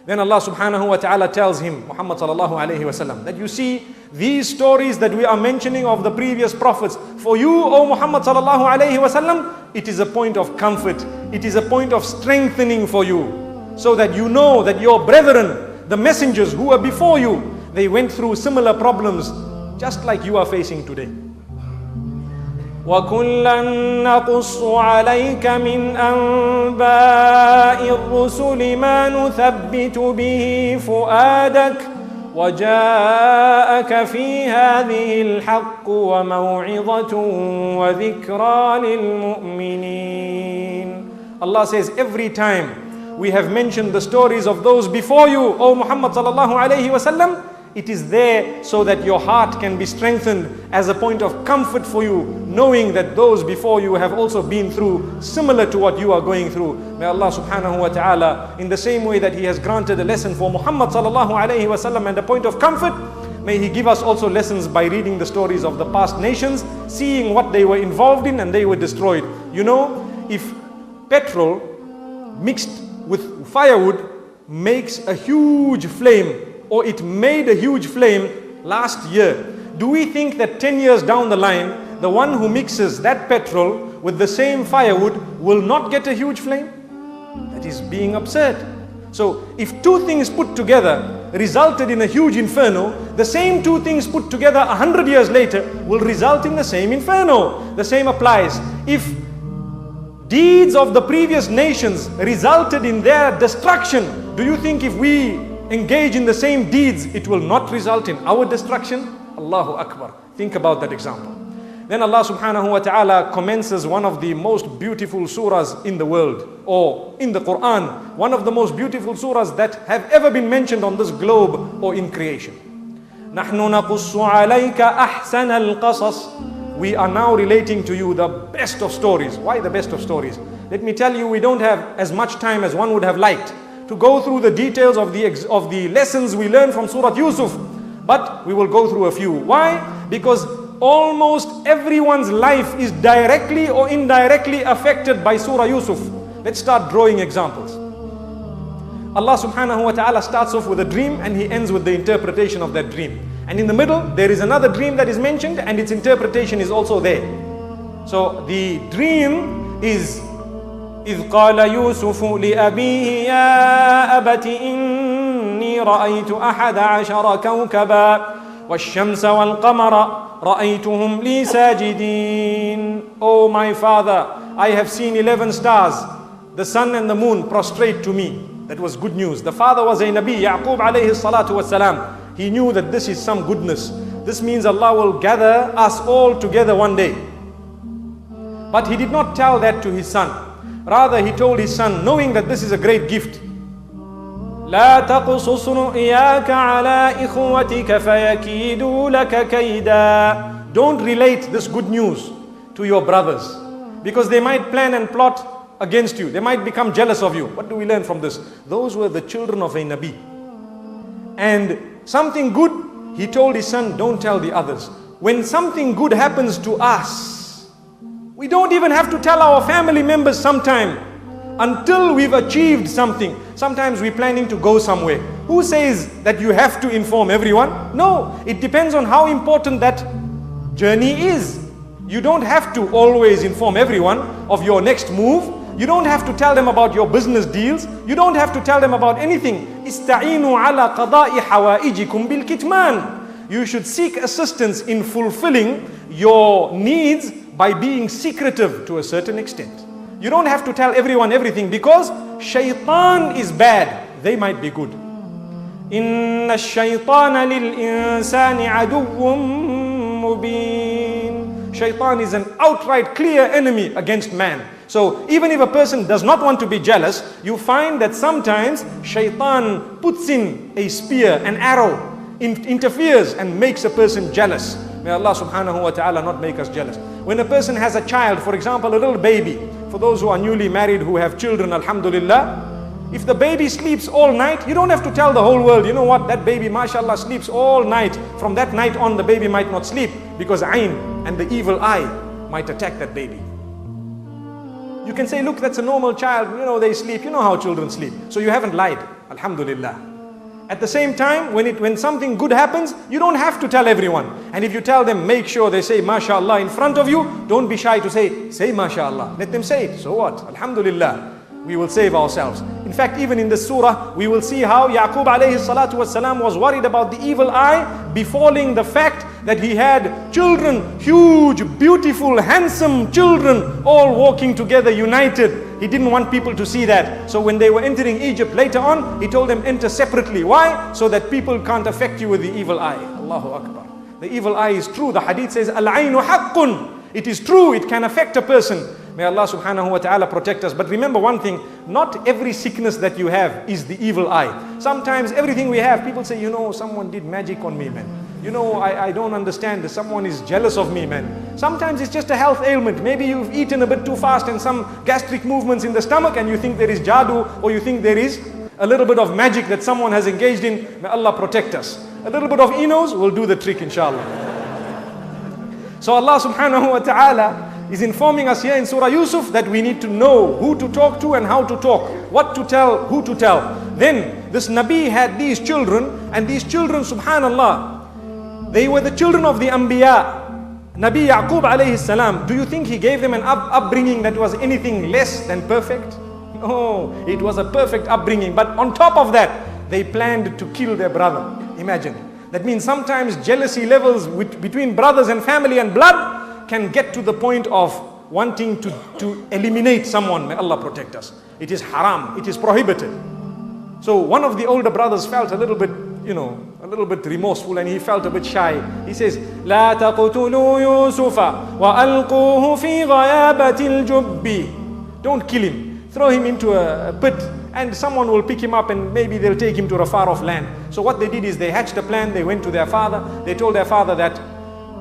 Then Allah subhanahu wa ta'ala tells him, Muhammad sallallahu alayhi wasallam, that you see these stories that we are mentioning of the previous prophets, for you, O Muhammad sallallahu alayhi wasallam, it is a point of comfort, it is a point of strengthening for you, so that you know that your brethren, the messengers who were before you, they went through similar problems just like you are facing today. وَكُلًّا نَقُصُّ عَلَيْكَ مِنْ أَنْبَاءِ الرُّسُلِ مَا نُثَبِّتُ بِهِ فُؤَادَكَ وَجَاءَكَ فِي هَذِهِ الْحَقُّ وَمَوْعِظَةٌ وَذِكْرَى لِلْمُؤْمِنِينَ. Allah says, every time we have mentioned the stories of those before you, O Muhammad sallallahu alayhi wasallam, it is there so that your heart can be strengthened as a point of comfort for you, knowing that those before you have also been through similar to what you are going through. May Allah subhanahu wa ta'ala, in the same way that He has granted a lesson for Muhammad sallallahu alayhi wasallam and a point of comfort, may He give us also lessons by reading the stories of the past nations, seeing what they were involved in and they were destroyed. You know, if petrol mixed with firewood makes a huge flame, or it made a huge flame last year, do we think that 10 years down the line, the one who mixes that petrol with the same firewood will not get a huge flame? That is being absurd. So if two things put together resulted in a huge inferno, the same two things put together 100 years later will result in the same inferno. The same applies. If deeds of the previous nations resulted in their destruction, do you think if we engage in the same deeds, it will not result in our destruction? Allahu Akbar. Think about that example. Then Allah subhanahu wa ta'ala commences one of the most beautiful surahs in the world, or in the Quran, one of the most beautiful surahs that have ever been mentioned on this globe or in creation. نَحْنُ نَقُصُّ عَلَيْكَ أَحْسَنَ الْقَصَصِ. We are now relating to you the best of stories. Why the best of stories? Let me tell you, we don't have as much time as one would have liked to go through the details of the lessons we learn from Surah Yusuf, but we will go through a few. Why? Because almost everyone's life is directly or indirectly affected by Surah Yusuf. Let's start drawing examples. Allah subhanahu wa ta'ala starts off with a dream and He ends with the interpretation of that dream. And in the middle, there is another dream that is mentioned and its interpretation is also there. So the dream is إذ قال يوسف لأبيه يا أبت إني رأيت أحد عشر كوكبا والشمس والقمر رأيتهم لي ساجدين. Oh my father, I have seen 11 stars, the sun and the moon prostrate to me. That was good news. The father was a Nabi, Yaqub alayhi salatu wasalam. He knew that this is some goodness. This means Allah will gather us all together one day. But he did not tell that to his son. Rather, he told his son, knowing that this is a great gift, لا تقصص رؤياك على إخوتك فيكيدوا لك كيدا. Don't relate this good news to your brothers, because they might plan and plot against you. They might become jealous of you. What do we learn from this? Those were the children of a Nabi. And something good, he told his son, don't tell the others. When something good happens to us, we don't even have to tell our family members sometime until we've achieved something. Sometimes we're planning to go somewhere. Who says that you have to inform everyone? No, it depends on how important that journey is. You don't have to always inform everyone of your next move. You don't have to tell them about your business deals. You don't have to tell them about anything. Ista'inu ala qada'i hawaijikum bil kitman. You should seek assistance in fulfilling your needs by being secretive to a certain extent. You don't have to tell everyone everything, because shaitan is bad. They might be good. إِنَّ الشَّيْطَانَ لِلْإِنسَانِ عَدُوٌّ مُبِينٌ. Shaitan is an outright clear enemy against man. So even if a person does not want to be jealous, you find that sometimes shaitan puts in a spear, an arrow, interferes and makes a person jealous. May Allah subhanahu wa ta'ala not make us jealous. When a person has a child, for example, a little baby, for those who are newly married, who have children, alhamdulillah, if the baby sleeps all night, you don't have to tell the whole world, you know what, that baby, mashallah, sleeps all night. From that night on, the baby might not sleep, because ayn and the evil eye might attack that baby. You can say, look, that's a normal child, you know, they sleep, you know how children sleep. So you haven't lied, alhamdulillah. Alhamdulillah. At the same time, when something good happens, you don't have to tell everyone. And if you tell them, make sure they say MashaAllah in front of you. Don't be shy to say MashaAllah. Let them say it. So what? Alhamdulillah. We will save ourselves. In fact, even in the surah, we will see how Yaqub alayhi salatu wasalam was worried about the evil eye befalling the fact that he had children, huge, beautiful, handsome children, all walking together, united. He didn't want people to see that. So when they were entering Egypt later on, he told them enter separately. Why? So that people can't affect you with the evil eye. Allahu Akbar. The evil eye is true. The hadith says, Al-aynu haqqun. It is true, it can affect a person. May Allah subhanahu wa ta'ala protect us. But remember one thing, not every sickness that you have is the evil eye. Sometimes everything we have, people say, someone did magic on me, man. I don't understand. Someone is jealous of me, man. Sometimes it's just a health ailment. Maybe you've eaten a bit too fast and some gastric movements in the stomach and you think there is jadoo, or you think there is a little bit of magic that someone has engaged in. May Allah protect us. A little bit of enos will do the trick, inshallah. So Allah subhanahu wa ta'ala is informing us here in Surah Yusuf that we need to know who to talk to and how to talk, what to tell, who to tell. Then this Nabi had these children, and these children, subhanallah, they were the children of the Anbiya. Nabi Yaqub alayhi salam, do you think he gave them an upbringing that was anything less than perfect? No, it was a perfect upbringing. But on top of that, they planned to kill their brother. Imagine. That means sometimes jealousy levels between brothers and family and blood can get to the point of wanting to eliminate someone. May Allah protect us. It is haram. It is prohibited. So one of the older brothers felt a little bit, a little bit remorseful, and he felt a bit shy. He says, لا تقتلوا يوسف وألقوه في غيابة الجب. Don't kill him. Throw him into a pit, and someone will pick him up and maybe they'll take him to a far off land. So what they did is they hatched a plan. They went to their father. They told their father that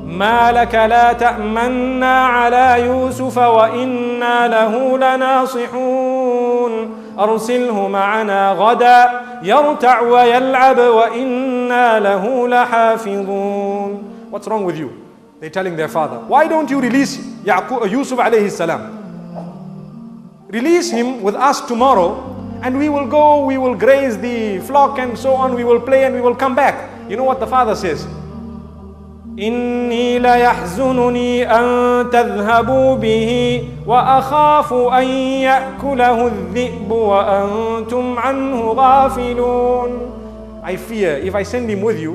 ما لك لا تأمنا على يوسف وإنا له لناصحون أرسله معنا غدا يرتع ويلعب وإنا له لحافظون. What's wrong with you? They're telling their father, why don't you release Yusuf alayhi salam? Release him with us tomorrow, and we will go, we will graze the flock and so on, we will play and we will come back. You know what the father says? إني ليحزنني أن تذهبوا به وأخاف أن يأكله الذئب وأنتم عنه غافلون. I fear if I send him with you,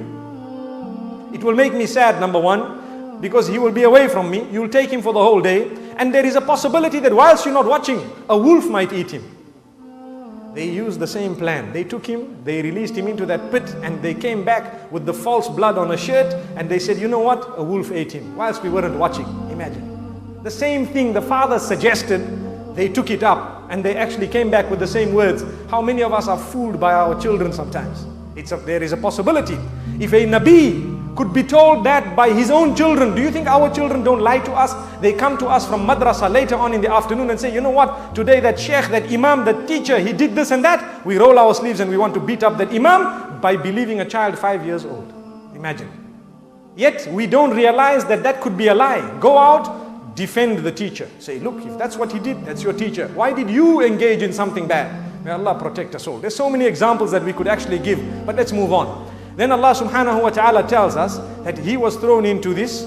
it will make me sad, number one, because he will be away from me. You will take him for the whole day, and there is a possibility that whilst you're not watching, a wolf might eat him. They used the same plan. They took him, they released him into that pit, and they came back with the false blood on a shirt, and they said, you know what? A wolf ate him whilst we weren't watching. Imagine. The same thing the father suggested, they took it up, and they actually came back with the same words. How many of us are fooled by our children sometimes? There is a possibility. If a Nabi could be told that by his own children, do you think our children don't lie to us? They come to us from madrasa later on in the afternoon and say, you know what, today that sheikh, that imam, that teacher, he did this and that. We roll our sleeves and we want to beat up that imam by believing a child 5 years old. Imagine. Yet we don't realize that that could be a lie. Go out, defend the teacher. Say, look, if that's what he did, that's your teacher. Why did you engage in something bad? May Allah protect us all. There's so many examples that we could actually give, but let's move on. Then Allah subhanahu wa ta'ala tells us that he was thrown into this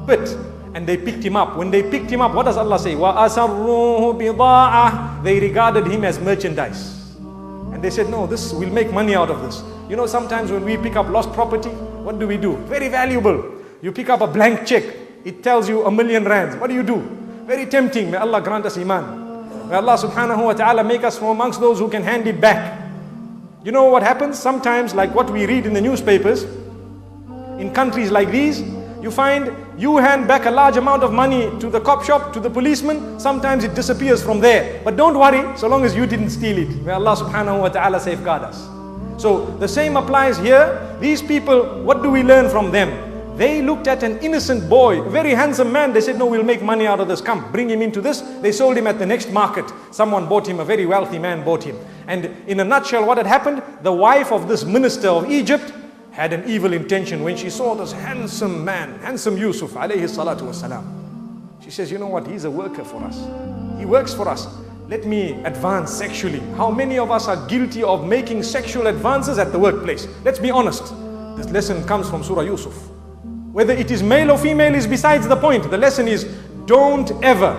pit and they picked him up. When they picked him up, what does Allah say? وَأَسَرُّوهُ بِضَاعَةً. They regarded him as merchandise. And they said, no, we'll make money out of this. You know, sometimes when we pick up lost property, what do we do? Very valuable. You pick up a blank check. It tells you 1,000,000 rands. What do you do? Very tempting. May Allah grant us iman. May Allah subhanahu wa ta'ala make us from amongst those who can hand it back. You know what happens? Sometimes, like what we read in the newspapers, in countries like these, you find you hand back a large amount of money to the cop shop, to the policeman, sometimes it disappears from there. But don't worry, so long as you didn't steal it. May Allah subhanahu wa ta'ala safeguard us. So the same applies here. These people, what do we learn from them? They looked at an innocent boy, a very handsome man. They said, no, we'll make money out of this. Come, bring him into this. They sold him at the next market. Someone bought him, a very wealthy man bought him. And in a nutshell, what had happened? The wife of this minister of Egypt had an evil intention. When she saw this handsome man, handsome Yusuf, alayhi salatu wasalam, she says, you know what? He's a worker for us. He works for us. let me advance sexually. How many of us are guilty of making sexual advances at the workplace? Let's be honest. This lesson comes from Surah Yusuf. Whether it is male or female is besides the point. The lesson is, don't ever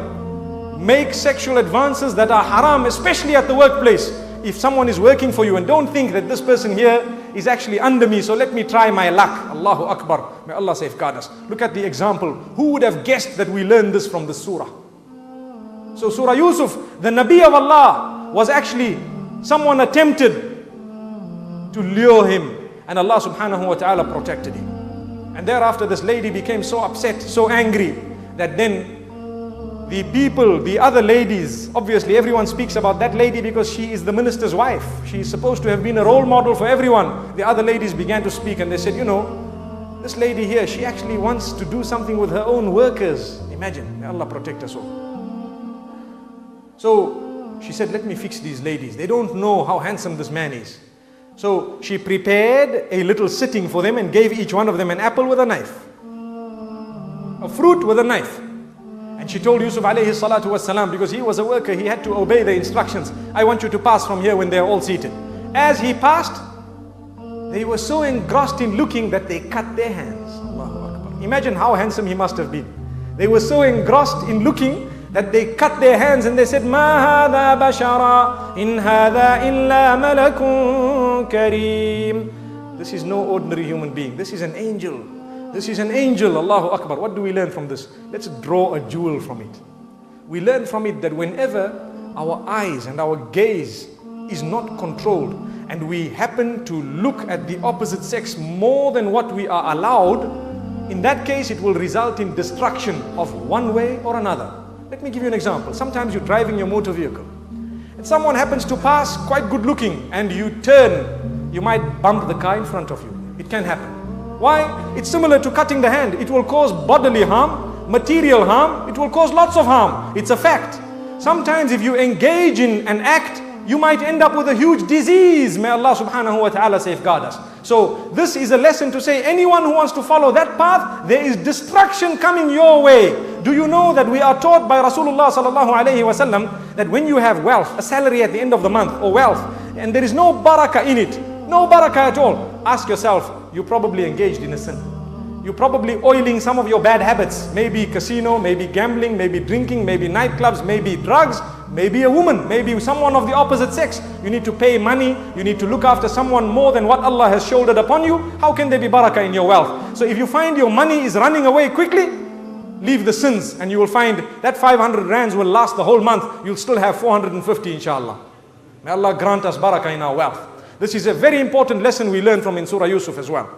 make sexual advances that are haram, especially at the workplace. If someone is working for you, and don't think that this person here is actually under me, so let me try my luck. Allahu Akbar. May Allah safeguard us. Look at the example. Who would have guessed that we learned this from the surah? So Surah Yusuf, the Nabi of Allah, was actually someone attempted to lure him, and Allah subhanahu wa ta'ala protected him. And thereafter this lady became so upset, so angry, that then the people, the other ladies, obviously everyone speaks about that lady because she is the minister's wife. She is supposed to have been a role model for everyone. The other ladies began to speak and they said, you know, this lady here, she actually wants to do something with her own workers. Imagine, may Allah protect us all. So she said, let me fix these ladies. They don't know how handsome this man is. So she prepared a little sitting for them and gave each one of them an apple with a knife, a fruit with a knife. And she told Yusuf alayhi salatu wasalam, because he was a worker, he had to obey the instructions. I want you to pass from here when they are all seated. As he passed, they were so engrossed in looking that they cut their hands. Allahu Akbar. Imagine how handsome he must have been. They were so engrossed in looking that they cut their hands and they said, "Ma hadha bashara, in hadha illa malakun kareem." This is no ordinary human being. This is an angel. This is an angel. Allahu Akbar. What do we learn from this? Let's draw a jewel from it. We learn from it that whenever our eyes and our gaze is not controlled and we happen to look at the opposite sex more than what we are allowed, in that case it will result in destruction of one way or another. Let me give you an example. Sometimes you're driving your motor vehicle and someone happens to pass quite good looking and you turn, you might bump the car in front of you. It can happen. Why? It's similar to cutting the hand. It will cause bodily harm, material harm. It will cause lots of harm. It's a fact. Sometimes if you engage in an act, you might end up with a huge disease. May Allah subhanahu wa ta'ala safeguard us. So this is a lesson to say, anyone who wants to follow that path, there is destruction coming your way. Do you know that we are taught by Rasulullah sallallahu alayhi wasallam that when you have wealth, a salary at the end of the month or wealth, and there is no barakah in it, no barakah at all, ask yourself, you're probably engaged in a sin. You're probably oiling some of your bad habits. Maybe casino, maybe gambling, maybe drinking, maybe nightclubs, maybe drugs, maybe a woman, maybe someone of the opposite sex. You need to pay money, you need to look after someone more than what Allah has shouldered upon you. How can there be barakah in your wealth? So if you find your money is running away quickly, leave the sins and you will find that 500 rands will last the whole month. You'll still have 450 inshallah. May Allah grant us barakah in our wealth. This is a very important lesson we learn from in Surah Yusuf as well.